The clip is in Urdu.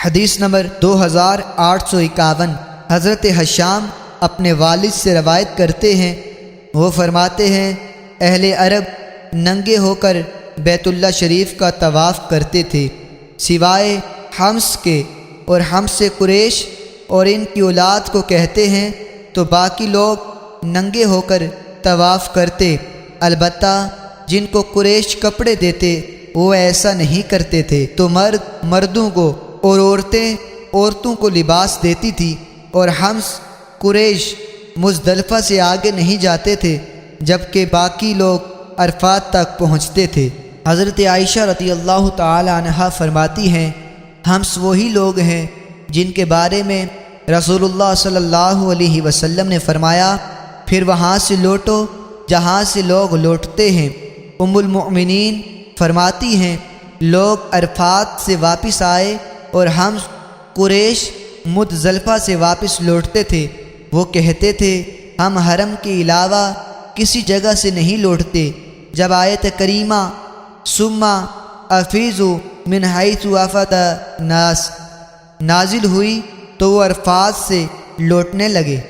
حدیث نمبر 2851۔ حضرت حشام اپنے والد سے روایت کرتے ہیں، وہ فرماتے ہیں اہل عرب ننگے ہو کر بیت اللہ شریف کا طواف کرتے تھے سوائے حمص کے، اور حمص قریش اور ان کی اولاد کو کہتے ہیں تو باقی لوگ ننگے ہو کر طواف کرتے، البتہ جن کو قریش کپڑے دیتے وہ ایسا نہیں کرتے تھے، تو مرد مردوں کو اور عورتیں عورتوں کو لباس دیتی تھی، اور حمص قریش مزدلفہ سے آگے نہیں جاتے تھے جبکہ باقی لوگ عرفات تک پہنچتے تھے۔ حضرت عائشہ رضی اللہ تعالی عنہا فرماتی ہیں حمص وہی لوگ ہیں جن کے بارے میں رسول اللہ صلی اللہ علیہ وسلم نے فرمایا پھر وہاں سے لوٹو جہاں سے لوگ لوٹتے ہیں۔ ام المؤمنین فرماتی ہیں لوگ عرفات سے واپس آئے اور حمص قریش مزدلفہ سے واپس لوٹتے تھے، وہ کہتے تھے ہم حرم کے علاوہ کسی جگہ سے نہیں لوٹتے۔ جب آیت کریمہ ثم افیضوا من حیث افاض الناس نازل ہوئی تو وہ عرفات سے لوٹنے لگے۔